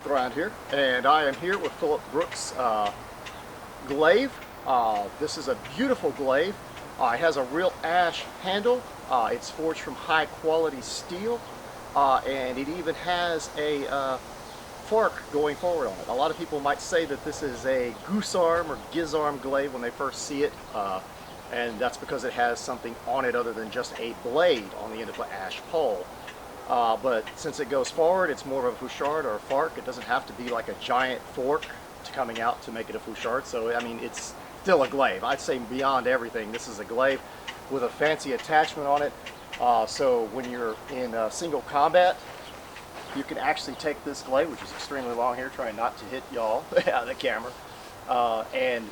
Thrand here, and I am here with Philip Brooks' Glaive. This is a beautiful glaive. It has a real ash handle. It's forged from high quality steel, and it even has a fork going forward on it. A lot of people might say that this is a goose arm or giz arm glaive when they first see it, and that's because it has something on it other than just a blade on the end of an ash pole. But since it goes forward, it's more of a fouchard or a fork. It doesn't have to be like a giant fork coming out to make it a fouchard. So I mean, it's still a glaive. I'd say beyond everything, this is a glaive with a fancy attachment on it. So when you're in single combat, you can actually take this glaive, which is extremely long here, trying not to hit y'all out of the camera, and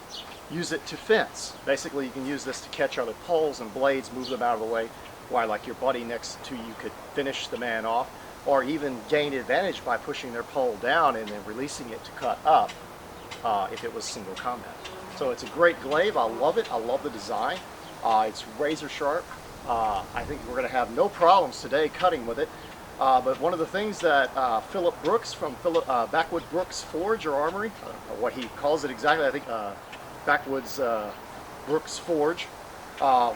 use it to fence. Basically, you can use this to catch other poles and blades, move them out of the way, while like your buddy next to you could finish the man off, or even gain advantage by pushing their pole down and then releasing it to cut up if it was single combat. So it's a great glaive. I love it. I love the design. It's razor sharp. I think we're going to have no problems today cutting with it. But one of the things that Philip Brooks from Backwoodsbrooks Forge or Armory, or what he calls it exactly, I think Backwoodsbrooks Forge.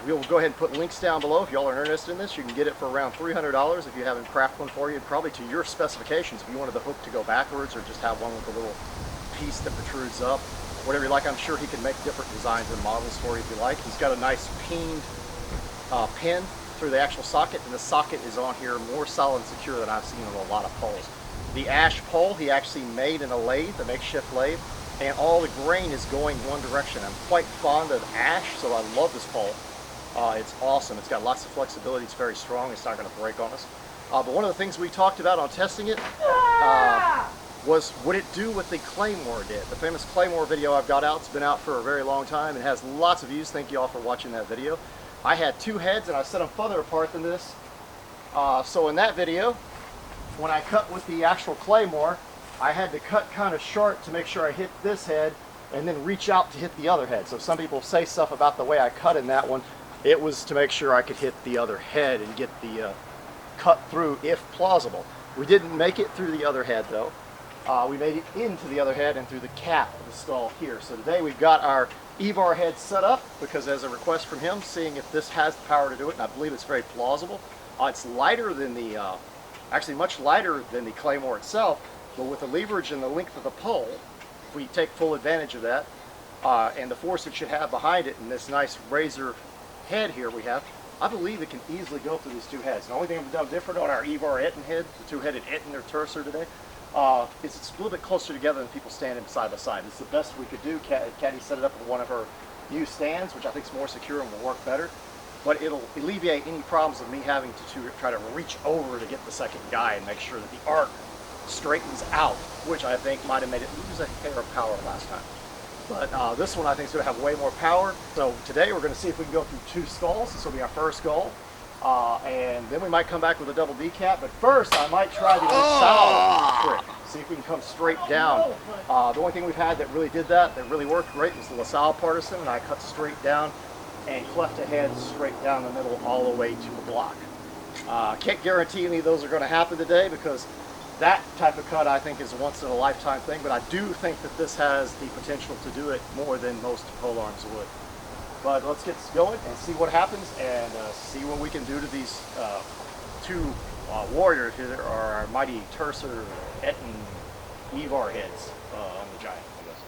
We'll go ahead and put links down below if y'all are interested in this. You can get it for around $300 if you have him craft one for you, probably to your specifications. If you wanted the hook to go backwards or just have one with a little piece that protrudes up, whatever you like. I'm sure he can make different designs and models for you if you like. He's got a nice peened pin through the actual socket, and the socket is on here more solid and secure than I've seen on a lot of poles. The ash pole he actually made in a lathe, a makeshift lathe, and all the grain is going one direction. I'm quite fond of ash, so I love this pole. It's awesome. It's got lots of flexibility. It's very strong. It's not going to break on us. But one of the things we talked about on testing it was would it do what the Claymore did. The famous Claymore video I've got out. It's been out for a very long time and has lots of views. Thank you all for watching that video. I had two heads and I set them further apart than this. So in that video, when I cut with the actual Claymore, I had to cut kind of short to make sure I hit this head and then reach out to hit the other head. So some people say stuff about the way I cut in that one. It was to make sure I could hit the other head and get the cut through if plausible. We didn't make it through the other head though. We made it into the other head and through the cap of the skull here. So today we've got our EVAR head set up because as a request from him, seeing if this has the power to do it, and I believe it's very plausible. It's lighter than the, actually much lighter than the Claymore itself, but with the leverage and the length of the pole, if we take full advantage of that, and the force it should have behind it, and this nice razor head here we have, I believe it can easily go through these two heads. The only thing we've done different on our EVAR Etten head, the two-headed Etten or Tercer today, is it's a little bit closer together than people standing side by side. It's the best we could do. Caddy set it up with one of her new stands, which I think is more secure and will work better. But it'll alleviate any problems of me having to try to reach over to get the second guy and make sure that the arc straightens out, which I think might have made it lose a hair of power last time. But this one I think is going to have way more power. So today we're going to see if we can go through two skulls. This will be our first goal. And then we might come back with a double decap. But first I might try the LaSalle trick. See if we can come straight down. The only thing we've had that really did that really worked great, was the LaSalle Partisan. And I cut straight down and cleft ahead straight down the middle all the way to the block. Can't guarantee any of those are going to happen today because that type of cut I think is a once in a lifetime thing, but I do think that this has the potential to do it more than most polearms would. But let's get going and see what happens and see what we can do to these two warriors here, are our mighty Tercer Etten EVAR heads on the giant, I guess.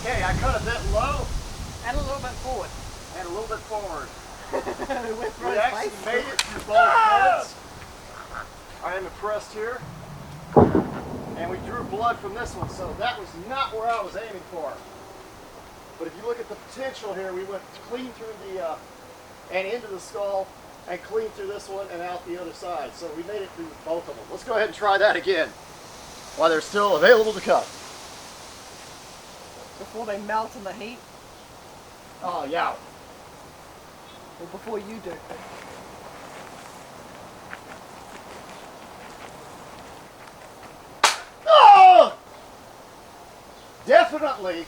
Okay, I cut a bit low. And a little bit forward. And a little bit forward. We actually made it through both heads. I am impressed here. And we drew blood from this one, so that was not where I was aiming for. But if you look at the potential here, we went clean through the, and into the skull, and clean through this one and out the other side. So we made it through both of them. Let's go ahead and try that again, while they're still available to cut. Before they melt in the heat? Oh, yeah. Or before you do? Oh! Definitely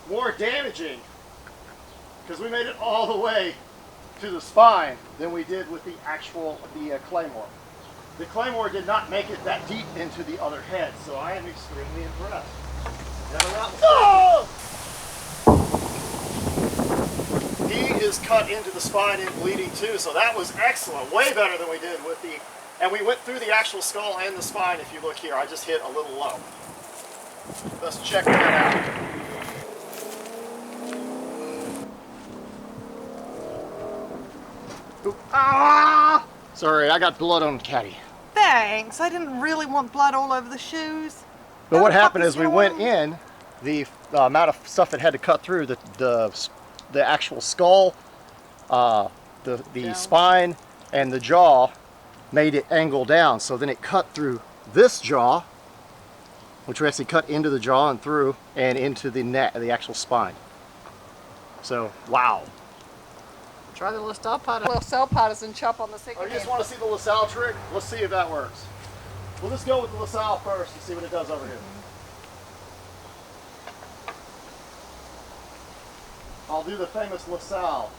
more damaging because we made it all the way to the spine than we did with the claymore. The claymore did not make it that deep into the other head, so I am extremely impressed. He is cut into the spine and bleeding too, so that was excellent. Way better than we did with the... And we went through the actual skull and the spine. If you look here, I just hit a little low. Let's check that out. Oop. Ah! Sorry, I got blood on the caddy. Thanks. I didn't really want blood all over the shoes. But what happened is we went in, the amount of stuff it had to cut through, the actual skull, the spine, and the jaw made it angle down. So then it cut through this jaw, which we actually cut into the jaw and through, and into the neck, the actual spine. So, wow. Try the LaSalle Partisan chop on the second. Oh, you just want to see the LaSalle trick? Let's see if that works. We'll just go with the LaSalle first and see what it does over here. I'll do the famous LaSalle.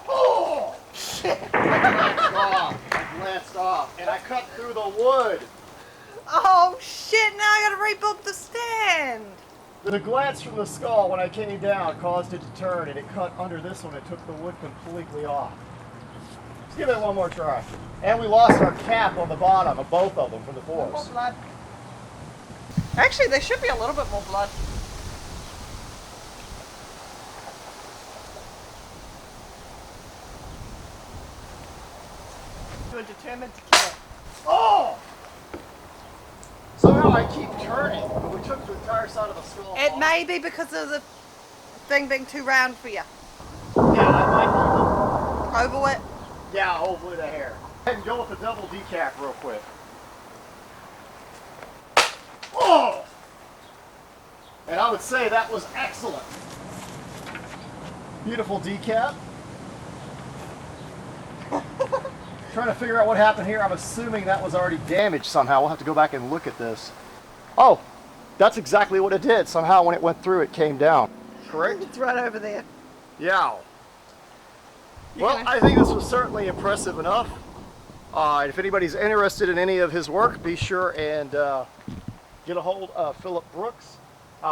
Oh! Shit! I glanced off. And I cut through the wood. Oh shit, now I gotta rebook the stand! The glance from the skull when I came down caused it to turn, and it cut under this one. It took the wood completely off. Let's give it one more try. And we lost our cap on the bottom of both of them from the force. More blood. Actually, there should be a little bit more blood. You were determined to kill it. Oh! Somehow I keep turning, but we took the entire side of the skull It off. may be because of the thing being too round for you. Yeah, that might Oval it. be. Yeah, hopefully the hair. Go ahead and go with the double decap real quick. Oh! And I would say that was excellent. Beautiful decap. Trying to figure out what happened here. I'm assuming that was already damaged somehow. We'll have to go back and look at this. Oh, that's exactly what it did. Somehow when it went through, it came down. Correct? It's right over there. Yeah. Well, I think this was certainly impressive enough. If anybody's interested in any of his work, be sure and get a hold of Philip Brooks.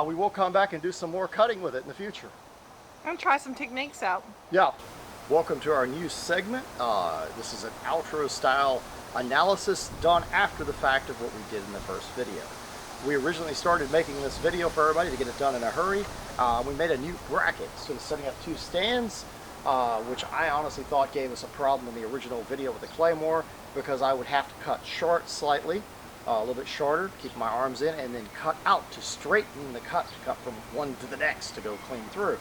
We will come back and do some more cutting with it in the future. And try some techniques out. Yeah. Welcome to our new segment. This is an outro style analysis done after the fact of what we did in the first video. We originally started making this video for everybody to get it done in a hurry. We made a new bracket, so setting up two stands, which I honestly thought gave us a problem in the original video with the claymore, because I would have to cut short slightly, a little bit shorter, keep my arms in, and then cut out to straighten the cut, to cut from one to the next to go clean through.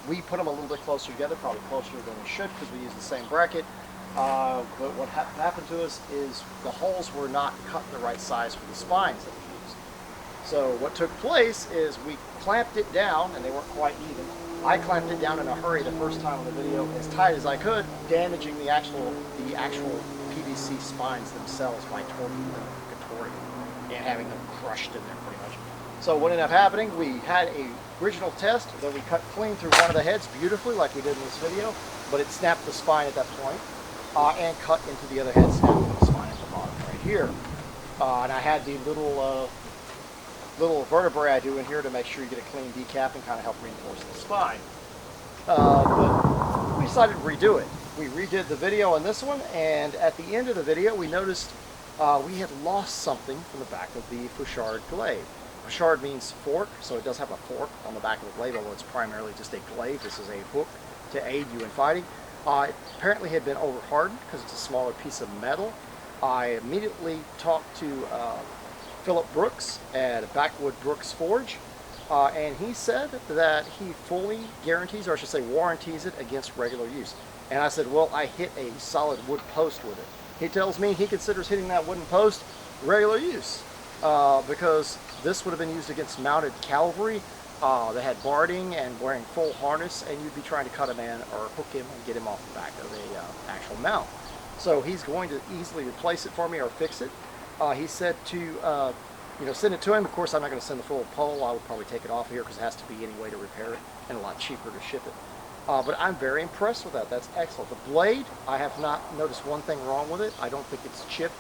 We put them a little bit closer together, probably closer than we should because we use the same bracket. But what happened to us is the holes were not cut the right size for the spines that we used. So what took place is we clamped it down, and they weren't quite even. I clamped it down in a hurry the first time on the video as tight as I could, damaging the actual PVC spines themselves by torquing them, contorting them, and having them crushed in there pretty much. So what ended up happening, we had a original test that we cut clean through one of the heads beautifully like we did in this video, but it snapped the spine at that point, and cut into the other head, snapping the spine at the bottom right here. And I had the little vertebrae I do in here to make sure you get a clean decap and kind of help reinforce the spine. But we decided to redo it. We redid the video on this one, and at the end of the video we noticed we had lost something from the back of the Fouchard glaive. Fouchard means fork, so it does have a fork on the back of the glaive, although it's primarily just a glaive. This is a hook to aid you in fighting. It apparently had been over-hardened because it's a smaller piece of metal. I immediately talked to Philip Brooks at Backwoodsbrooks Forge, and he said that he fully guarantees, or I should say warranties it against regular use. And I said, well, I hit a solid wood post with it. He tells me he considers hitting that wooden post regular use, because this would have been used against mounted cavalry that had barding and wearing full harness, and you'd be trying to cut a man or hook him and get him off the back of a actual mount. So he's going to easily replace it for me or fix it. He said to send it to him. Of course, I'm not going to send the full pole. I would probably take it off here because it has to be any way to repair it, and a lot cheaper to ship it. But I'm very impressed with that. That's excellent. The blade, I have not noticed one thing wrong with it. I don't think it's chipped.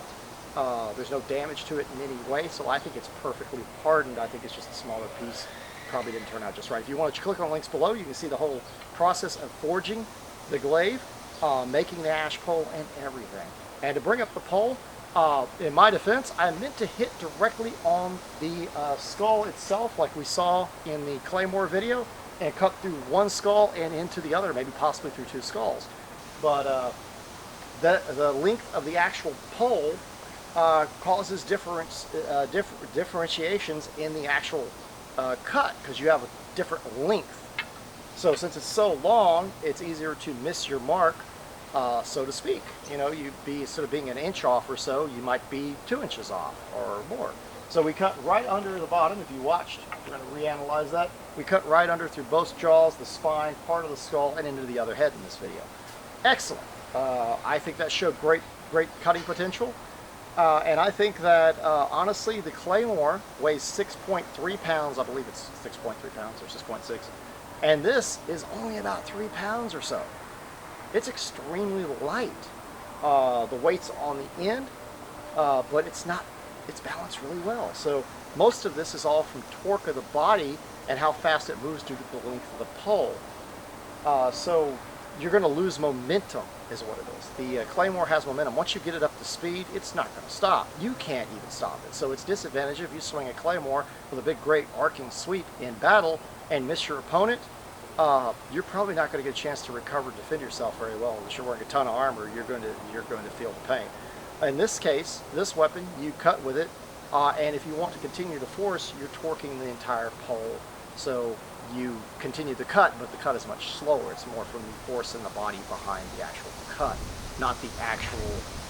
There's no damage to it in any way, so I think it's perfectly hardened. I think it's just a smaller piece. Probably didn't turn out just right. If you want to click on links below, you can see the whole process of forging the glaive, making the ash pole, and everything. And to bring up the pole, in my defense, I meant to hit directly on the skull itself, like we saw in the Claymore video, and cut through one skull and into the other, maybe possibly through two skulls. But the length of the actual pole causes differentiations in the actual cut, because you have a different length. So since it's so long, it's easier to miss your mark, so to speak. You'd be, instead of being an inch off or so, you might be 2 inches off or more. So we cut right under the bottom. If you watched, we're going to reanalyze that. We cut right under through both jaws, the spine, part of the skull, and into the other head in this video. Excellent. I think that showed great cutting potential. And I think that, honestly, the Claymore weighs 6.3 pounds. I believe it's 6.3 pounds or 6.6. And this is only about 3 pounds or so. It's extremely light. The weight's on the end, but it's balanced really well. So most of this is all from torque of the body and how fast it moves due to the length of the pole. So you're going to lose momentum, is what it is. The Claymore has momentum. Once you get it up to speed, it's not going to stop. You can't even stop it. So it's disadvantage if you swing a Claymore with a big, great arcing sweep in battle and miss your opponent. You're probably not going to get a chance to recover and defend yourself very well. Unless you're wearing a ton of armor, you're going to feel the pain. In this case, this weapon, you cut with it, and if you want to continue to force, you're torquing the entire pole. So you continue the cut, but the cut is much slower. It's more from the force in the body behind the actual cut, not the actual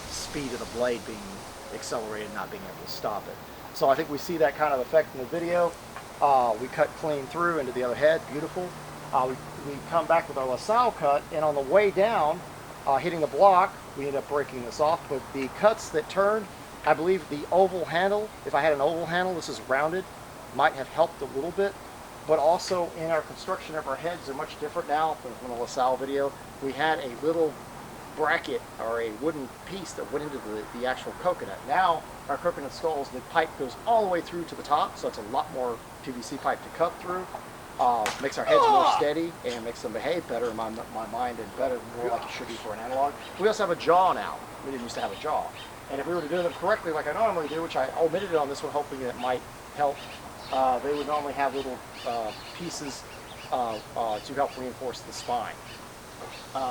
speed of the blade being accelerated, not being able to stop it. So I think we see that kind of effect in the video. We cut clean through into the other head, beautiful. We come back with our LaSalle cut, and on the way down, hitting the block, we end up breaking this off. But the cuts that turned, I believe the oval handle, if I had an oval handle, this is rounded, might have helped a little bit. But also in our construction of our heads are much different now from the LaSalle video. We had a little bracket or a wooden piece that went into the actual coconut. Now our coconut skulls, the pipe goes all the way through to the top, so it's a lot more PVC pipe to cut through. Makes our heads more steady and makes them behave better in my mind, and better, more like it should be for an analog. We also have a jaw now. We didn't used to have a jaw. And if we were to do them correctly like I normally do, which I omitted it on this one, hoping it might help, they would normally have little pieces to help reinforce the spine.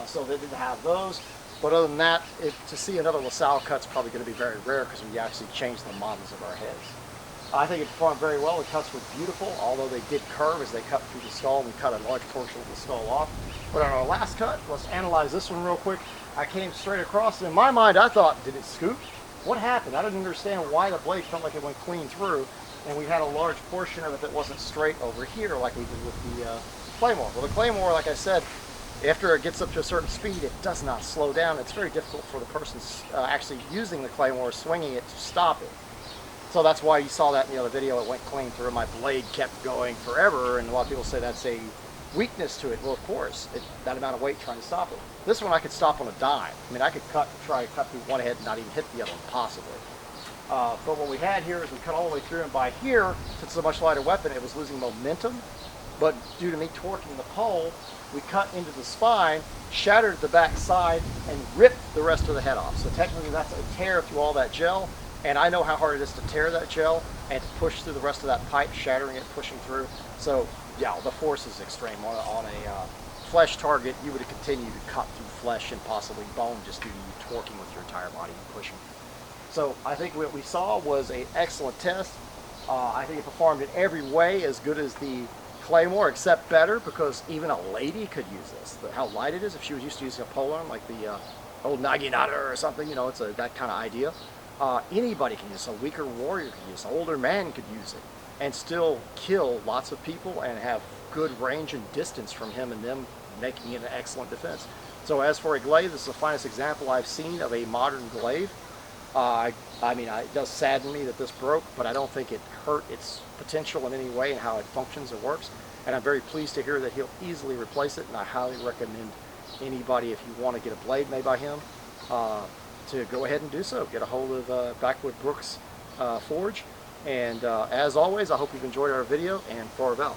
So they didn't have those. But other than that, to see another LaSalle cut's probably going to be very rare because we actually changed the models of our heads. I think it performed very well. The cuts were beautiful, although they did curve as they cut through the skull, and we cut a large portion of the skull off. But on our last cut, let's analyze this one real quick. I came straight across, and in my mind, I thought, did it scoop? What happened? I didn't understand why the blade felt like it went clean through, and we had a large portion of it that wasn't straight over here like we did with the Claymore. Well, the Claymore, like I said, after it gets up to a certain speed, it does not slow down. It's very difficult for the person actually using the Claymore, swinging it, to stop it. So that's why you saw that in the other video. It went clean through. My blade kept going forever, and a lot of people say that's a weakness to it. Well, of course, that amount of weight trying to stop it. This one I could stop on a dime. I mean, I could try to cut through one head and not even hit the other one, possibly. But what we had here is we cut all the way through, and by here, since it's a much lighter weapon, it was losing momentum. But due to me torquing the pole, we cut into the spine, shattered the back side, and ripped the rest of the head off. So technically that's a tear through all that gel. And I know how hard it is to tear that gel and to push through the rest of that pipe, shattering it, pushing through. So yeah, the force is extreme. On a flesh target, you would continue to cut through flesh and possibly bone just due to you torquing with your entire body and pushing. So I think what we saw was an excellent test. I think it performed in every way as good as the Claymore, except better, because even a lady could use this. How light it is, if she was used to using a polearm like the old Naginata or something, you know, it's that kind of idea. Anybody can use it. A weaker warrior can use it. An older man could use it and still kill lots of people and have good range and distance from him, and them making it an excellent defense. So as for a glaive, this is the finest example I've seen of a modern glaive. I mean, it does sadden me that this broke, but I don't think it hurt its potential in any way and how it functions and works. And I'm very pleased to hear that he'll easily replace it, and I highly recommend anybody, if you want to get a blade made by him, to go ahead and do so. Get a hold of Backwoodsbrooks Forge. And as always, I hope you've enjoyed our video, and farewell.